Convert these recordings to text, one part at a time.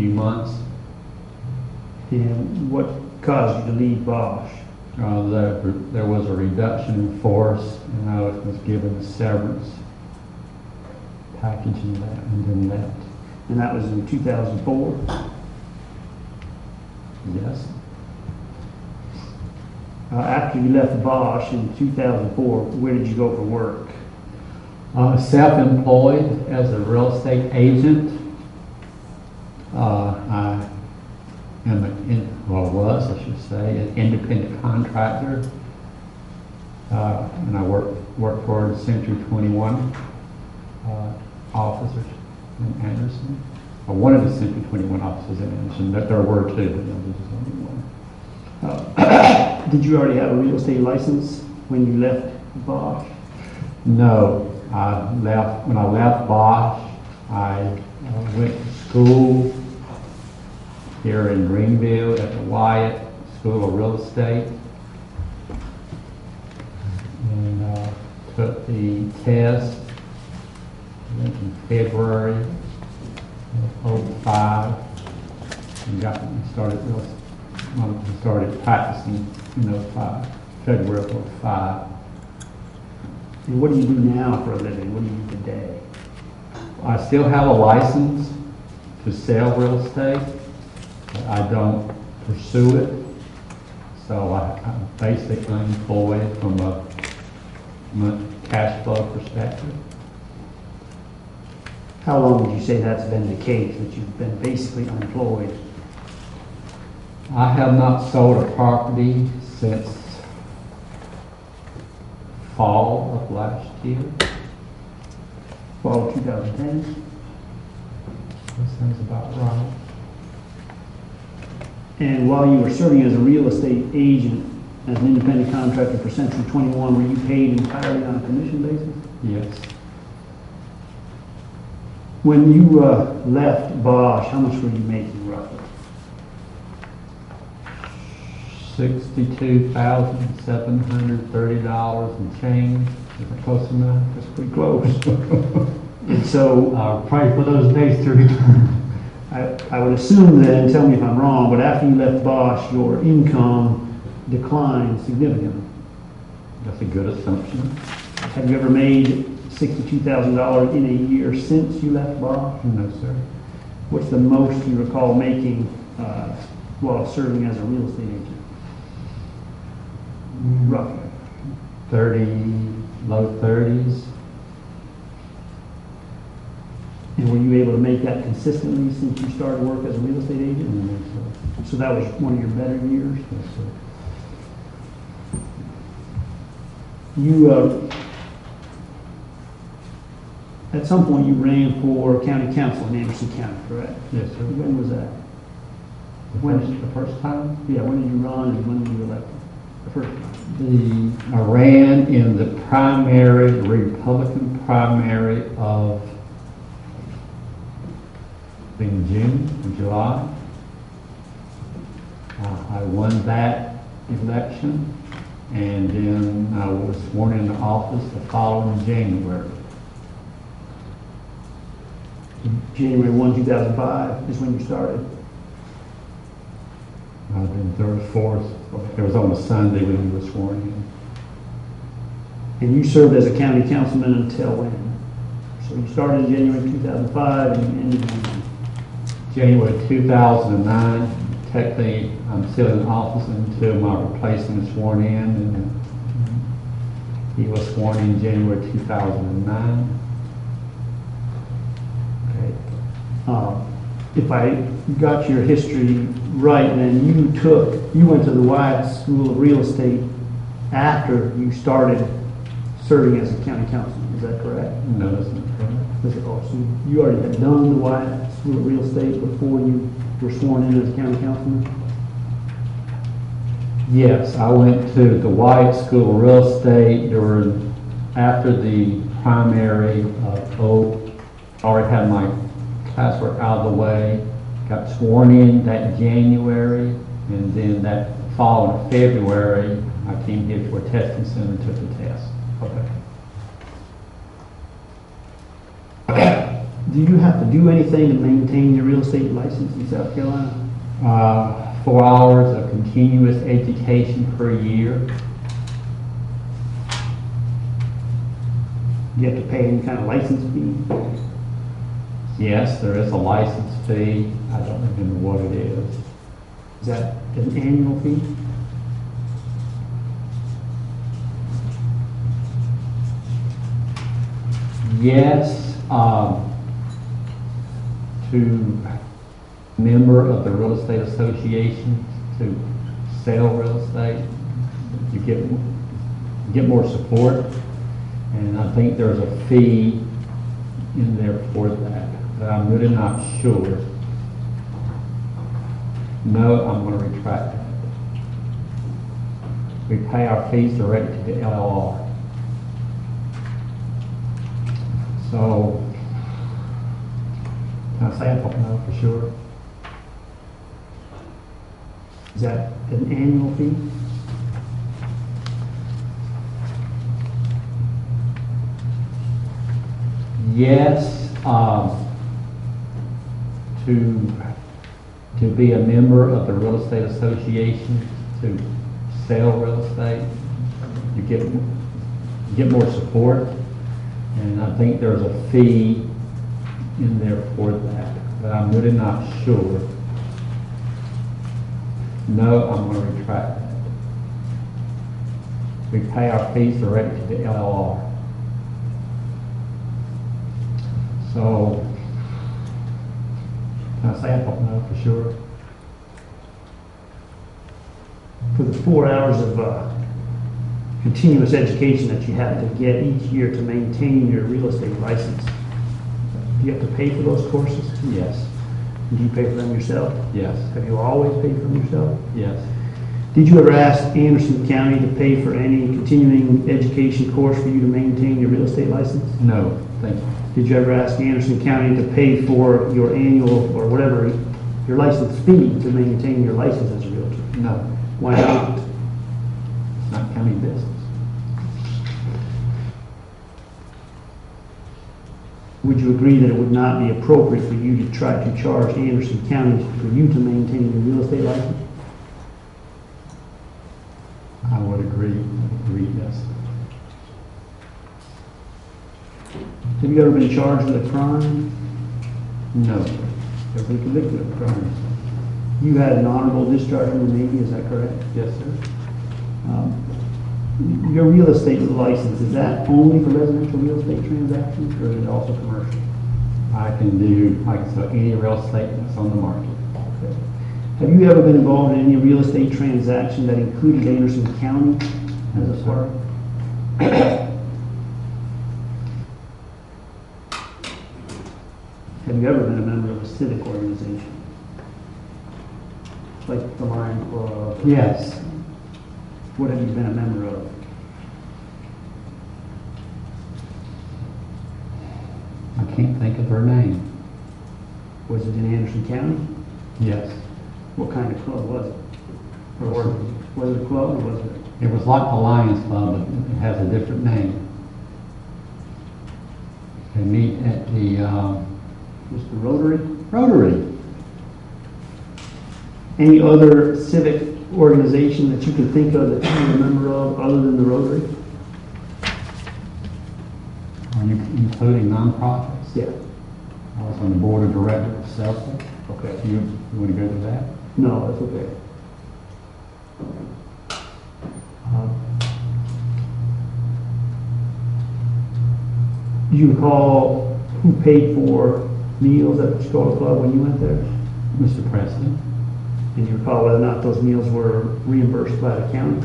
few months. And what caused you to leave Bosch? There was a reduction in force, and I was given a severance package and then left. And that was in 2004? Yes. After you left Bosch in 2004, where did you go for work? Self-employed as a real estate agent. I am I should say, an independent contractor. And I work for the Century 21 officers in Anderson. One of the Century 21 officers in Anderson. There were two, but there was only one. Did you already have a real estate license when you left Bosch? No. When I left Bosch, I went to school here in Greenville at the Wyatt School of Real Estate, and took the test in February of 2005 and started practicing in 2005, February of 2005. And what do you do now for a living? What do you do today? I still have a license to sell real estate, but I don't pursue it. So I'm basically unemployed from a cash flow perspective. How long would you say that's been the case, that you've been basically unemployed? I have not sold a property since fall of last year. Fall of 2010? That sounds about right. And while you were serving as a real estate agent, as an independent contractor for Century 21, were you paid entirely on a commission basis? Yes. When you left Bosch, how much were you making roughly? $62,730 and change. Is that close enough? That's pretty close. And so, pray for those days to return. I would assume then, tell me if I'm wrong, but after you left Bosch, your income declined significantly. That's a good assumption. Have you ever made $62,000 in a year since you left Bosch? No, sir. What's the most you recall making while serving as a real estate agent? Roughly. 30, low 30s. And were you able to make that consistently since you started work as a real estate agent? Mm-hmm. So that was one of your better years? Yes, sir. You, at some point you ran for county council in Anderson County, correct? Yes, sir. When was that? The first time? Yeah, when did you run and when were you elected? The first time. I ran in the primary, the Republican primary of in June or July. I won that election, and then I was sworn into office the following January. January 1, 2005 is when you started. I've been third, fourth. It was on a Sunday when you were sworn in. And you served as a county councilman until when? So you started in January 2005 and you ended in January 2009. Technically, I'm still in office until my replacement is sworn in, and he was sworn in January 2009. Okay. If I got your history right, then you went to the Wyatt School of Real Estate after you started serving as a county councilman. Is that correct? No, that's not correct. So you already had done the Wyatt School of Real Estate before you were sworn in as a county councilman? Yes, I went to the Wyatt School of Real Estate after the primary already had my classwork out of the way, got sworn in that January, and then that following February, I came here to a testing center and took the test. Okay. Do you have to do anything to maintain your real estate license in South Carolina? 4 hours of continuous education per year. Do you have to pay any kind of license fee? Yes, there is a license fee. I don't remember what it is. Is that an annual fee? Yes, to member of the real estate association to sell real estate, you get more support, and I think there's a fee in there for that, but I'm really not sure. No, I'm going to retract that. We pay our fees directly to the LLR. So, can I say I don't know for sure? Is that an annual fee? Yes, to be a member of the real estate association to sell real estate, you get more support, and I think there's a fee in there for that, but I'm really not sure. No, I'm going to retract that. We pay our fees directly to the LLR. So, can I say I don't know for sure? For the 4 hours of continuous education that you have to get each year to maintain your real estate license, do you have to pay for those courses? Yes. Do you pay for them yourself? Yes. Have you always paid for them yourself? Yes. Did you ever ask Anderson County to pay for any continuing education course for you to maintain your real estate license? No, thank you. Did you ever ask Anderson County to pay for your annual or whatever, your license fee to maintain your license as a realtor? No, Why not? it's not county business. Would you agree that it would not be appropriate for you to try to charge Anderson County for you to maintain your real estate license? I would agree, yes. Have you ever been charged with a crime? No, ever been convicted of crime? You had an honorable discharge from the Navy, is that correct? Yes, sir. Your real estate license, is that only for residential real estate transactions, or is it also commercial? I can sell any real estate that's on the market. Okay. Have you ever been involved in any real estate transaction that included Anderson County as a part? Have you ever been a member of a civic organization? Like the Lion Club? Yes. What have you been a member of? I can't think of her name. Was it in Anderson County? Yes. What kind of club was it? Or was it a club or was it? It was like the Lions Club, but it has a different name. They meet at the Just the Rotary? Rotary. Any other civic organization that you can think of that you're a member of other than the Rotary? Are you including nonprofits? Yeah. I was on the board of directors of several. Okay. You want to go to that? No, that's okay. Do you recall who paid for meals at the Chicago Club when you went there? Mr. Preston? And you recall whether or not those meals were reimbursed by the county?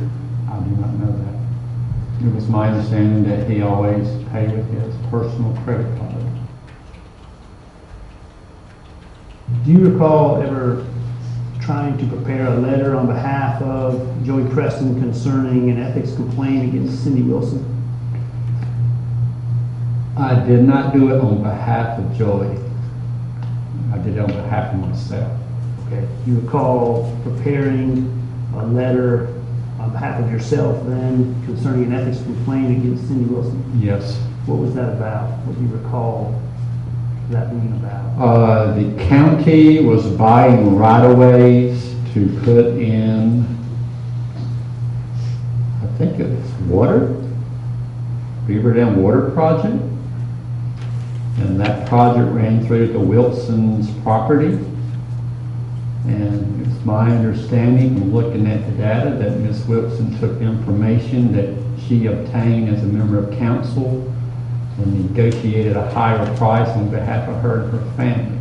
I do not know that. It was my understanding that he always paid with his personal credit card. Do you recall ever trying to prepare a letter on behalf of Joey Preston concerning an ethics complaint against Cindy Wilson? I did not do it on behalf of Joey. I did it on behalf of myself. Okay. Do you recall preparing a letter on behalf of yourself then concerning an ethics complaint against Cindy Wilson? Yes. What was that about? What do you recall that mean about? The county was buying right-of-ways to put in, I think it's water, Beaver Dam Water Project. And that project ran through the Wilson's property. And it's my understanding, from looking at the data, that Ms. Wilson took information that she obtained as a member of council and negotiated a higher price on behalf of her and her family.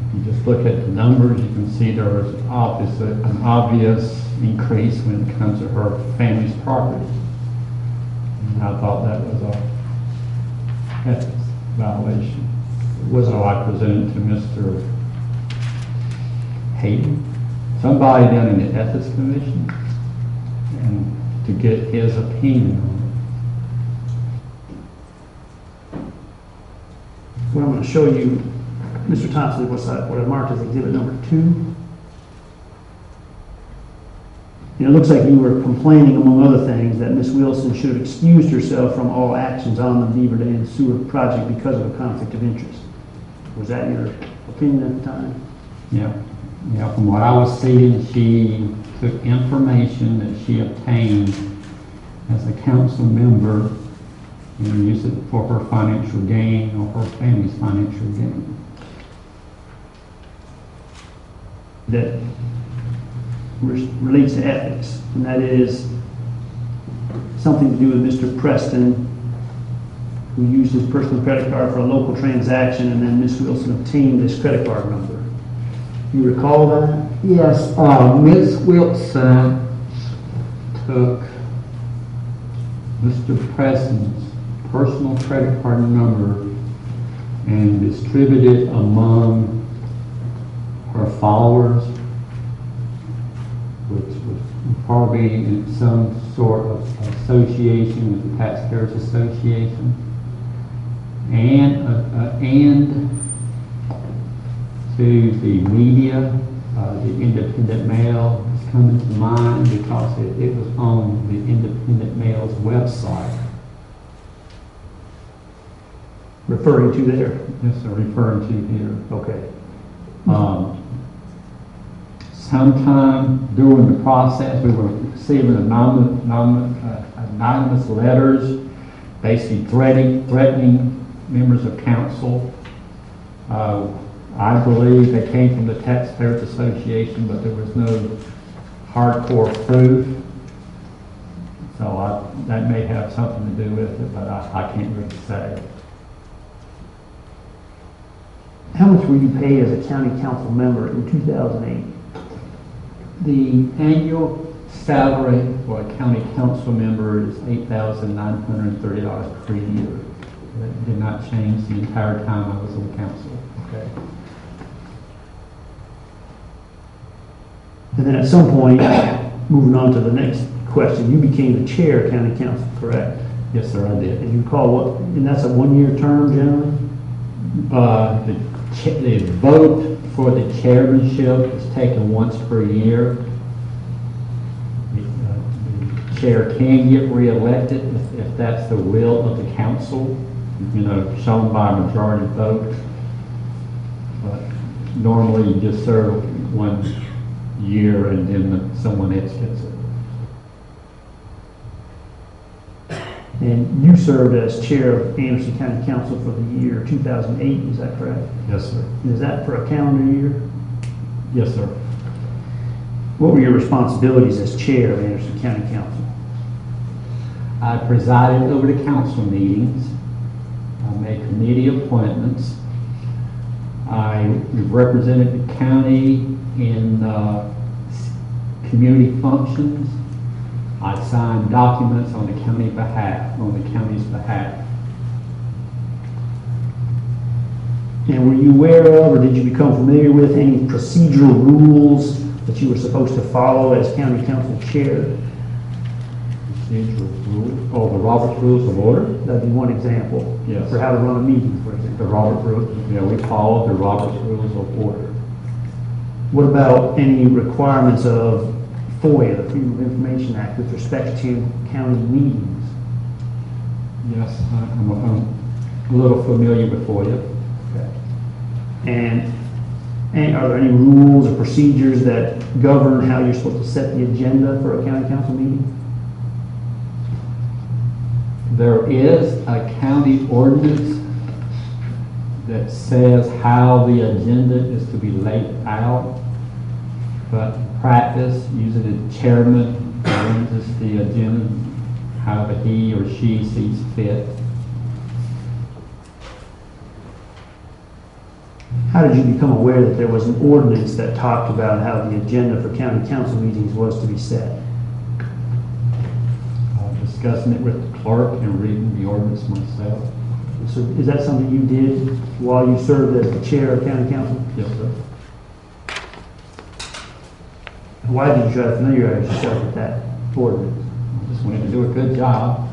If you just look at the numbers, you can see there was an obvious increase when it comes to her family's property. And I thought that was a ethics violation. So I presented to Mr. Hayden, somebody down in the Ethics Commission, and to get his opinion on it. What I'm going to show you, Mr. Thompson, what I marked as exhibit number 2. And it looks like you were complaining, among other things, that Ms. Wilson should have excused herself from all actions on the Beaver Dam sewer project because of a conflict of interest. Was that your opinion at the time? Yeah. Yeah, from what I was seeing, she took information that she obtained as a council member and used it for her financial gain or her family's financial gain. That relates to ethics, and that is something to do with Mr. Preston, who used his personal credit card for a local transaction, and then Ms. Wilson obtained this credit card number. You recall that? Yes, Ms. Wilson took Mr. Preston's personal credit card number and distributed among her followers, which was probably in some sort of association with the Taxpayers Association, and to the media. The Independent Mail is coming to mind because it was on the Independent Mail's website. Referring to there? Yes, sir, referring to here. Okay. Sometime during the process, we were receiving anonymous letters, basically threatening members of council. I believe they came from the Taxpayers Association, but there was no hardcore proof. So that may have something to do with it, but I can't really say. How much were you paid as a county council member in 2008? The annual salary for a county council member is $8,930 per year. That did not change the entire time I was on council. Okay. And then at some point, moving on to the next question, you became the chair of county council, correct? Yes, sir, I did. And you recall what, and that's a one-year term generally? The vote for the chairmanship is taken once per year. The chair can get reelected if that's the will of the council, shown by a majority vote. But normally you just serve 1 year and then someone else gets it. And you served as chair of Anderson County Council for the year 2008, is that correct? Yes, sir. And is that for a calendar year? Yes, sir. What were your responsibilities as chair of Anderson County Council? I presided over the council meetings. I made committee appointments. I represented the county in community functions. I signed documents on the county's behalf. And were you aware of, or did you become familiar with any procedural rules that you were supposed to follow as county council chair? Procedural rules? Oh, the Robert's Rules of Order? That'd be one example. Yes. For how to run a meeting, for example. The Robert's Rules, we followed the Robert's Rules of Order. What about any requirements of FOIA, the Freedom of Information Act, with respect to county meetings? Yes, A little familiar before you. Okay. And are there any rules or procedures that govern how you're supposed to set the agenda for a county council meeting? There is a county ordinance that says how the agenda is to be laid out, but in practice, usually the chairman arranges the agenda however he or she sees fit. How did you become aware that there was an ordinance that talked about how the agenda for county council meetings was to be set? Discussing it with the clerk and reading the ordinance myself. So is that something you did while you served as the chair of county council? Yes, sir. And why did you try to familiarize yourself with that ordinance? I just wanted to do a good job.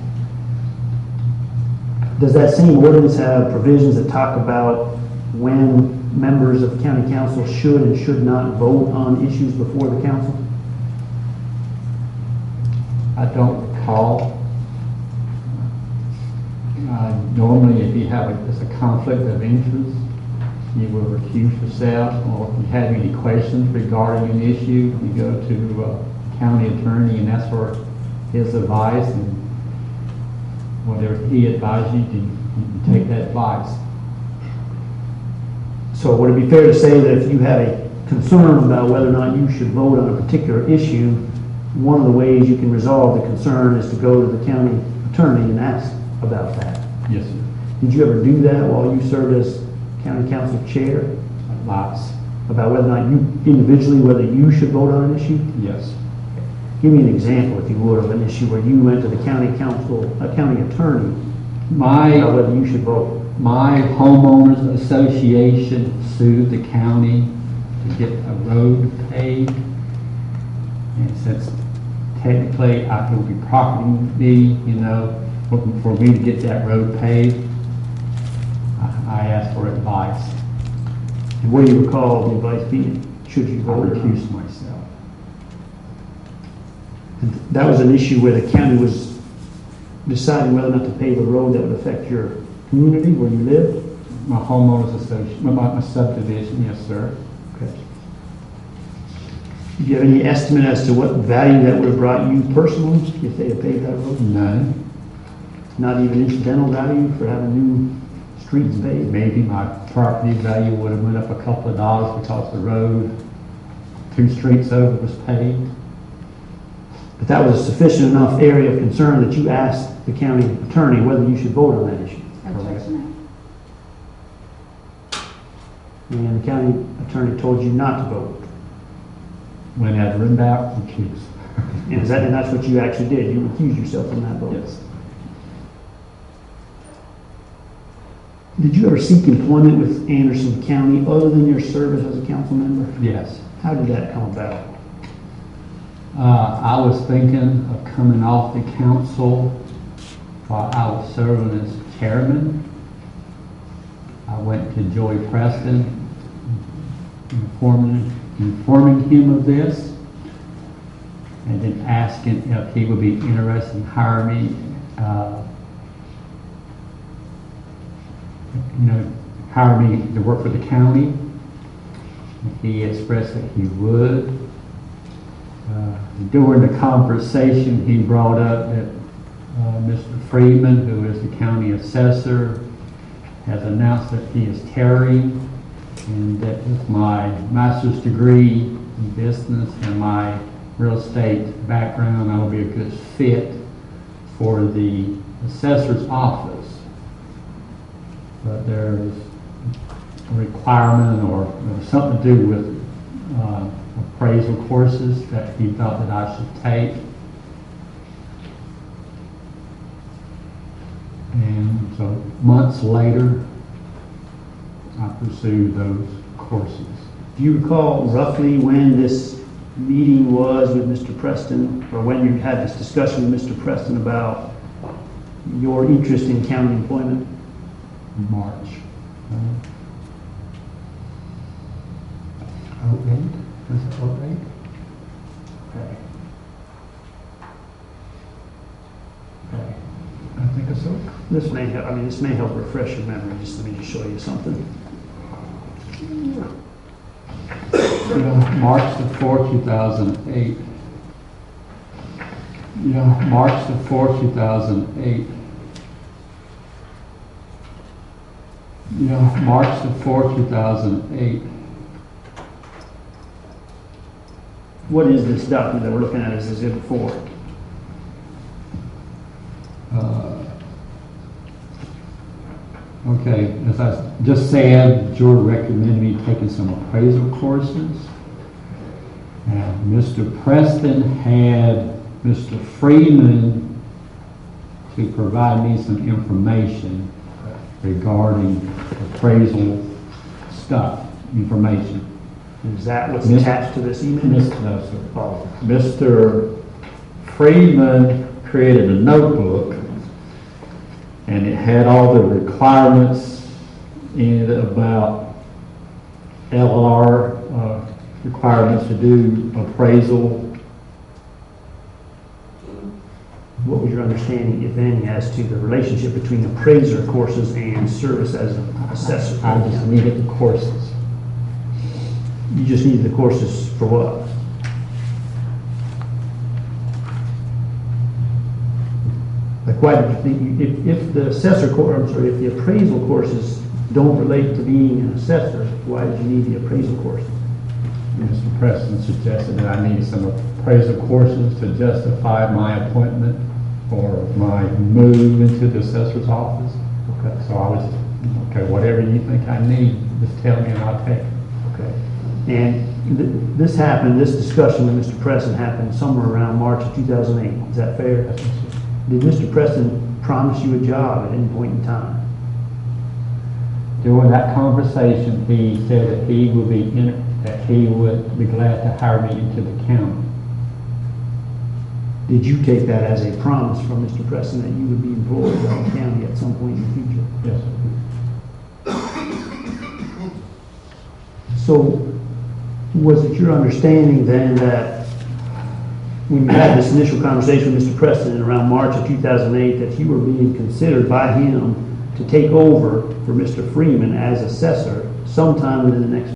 Does that same ordinance have provisions that talk about when members of county council should and should not vote on issues before the council? I don't recall. Normally, if you have there's a conflict of interest, you will recuse yourself, or if you have any questions regarding an issue, you go to a county attorney and ask for his advice, and whatever he advises you, you can take that advice. So would it be fair to say that if you had a concern about whether or not you should vote on a particular issue, one of the ways you can resolve the concern is to go to the county attorney and ask about that? Yes, sir. Did you ever do that while you served as county council chair? Lots. About whether or not you individually, whether you should vote on an issue? Yes. Give me an example, if you would, of an issue where you went to the county council, a county attorney, about whether you should vote. My homeowners association sued the county to get a road paved, and since technically it would be property me, for me to get that road paved, I asked for advice. And what do you recall the advice being? Should you I vote or not? recused myself. And that was an issue where the county was deciding whether or not to pave a road that would affect your community where you live? My homeowners association, my subdivision, yes, sir. Okay. Do you have any estimate as to what value that would have brought you personally if they had paved that road? None. Not even incidental value for having new streets paved? Maybe my property value would have went up a couple of dollars because the road 2 streets over was paved. But that was a sufficient enough area of concern that you asked the county attorney whether you should vote on that issue. Correct. And the county attorney told you not to vote. When I'd written out, recused. And that's what you actually did. You recused yourself from that vote. Yes. Did you ever seek employment with Anderson County other than your service as a council member? Yes. How did that come about? I was thinking of coming off the council while I was serving as chairman. I went to Joey Preston, informing him of this, and then asking if he would be interested in hiring me, hire me to work for the county. He expressed that he would. During the conversation, he brought up that Mr. Freeman, who is the county assessor, has announced that he is tarrying, and that with my master's degree in business and my real estate background, I will be a good fit for the assessor's office. But there's a requirement or something to do with appraisal courses that he thought that I should take. And so months later, I pursued those courses. Do you recall roughly when this meeting was with Mr. Preston, or when you had this discussion with Mr. Preston about your interest in county employment? March. 08? Was it 08? Okay. I think so. This may help, this may help refresh your memory. Let me just show you something. March the 4th, 2008. March the 4th, 2008. March the 4th, 2008. What is this document that we're looking at as Exhibit 4? Okay, as I just said, George recommended me taking some appraisal courses. And Mr. Preston had Mr. Freeman to provide me some information regarding appraisal information. Is that what's attached to this email? No, sir. Oh. Mr. Freeman created a notebook, and it had all the requirements in it about LR requirements to do appraisal. What was your understanding, if any, as to the relationship between appraiser courses and service as an assessor? I just needed the courses. You just needed the courses for what? Like, why did you think, if the assessor course, if the appraisal courses don't relate to being an assessor, why did you need the appraisal courses? Mr. Preston suggested that I needed some appraisal courses to justify my appointment or my move into the assessor's office. Okay. So I was, okay, whatever you think I need, just tell me and I'll take it. Okay. And this discussion with Mr. Preston happened somewhere around March of 2008. Is that fair? Did Mr. Preston promise you a job at any point in time? During that conversation, he said that he would be glad to hire me into the county. Did you take that as a promise from Mr. Preston that you would be employed by the county at some point in the future? Yes, sir. So, was it your understanding then that when you had this initial conversation with Mr. Preston in around March of 2008 that you were being considered by him to take over for Mr. Freeman as assessor sometime within the next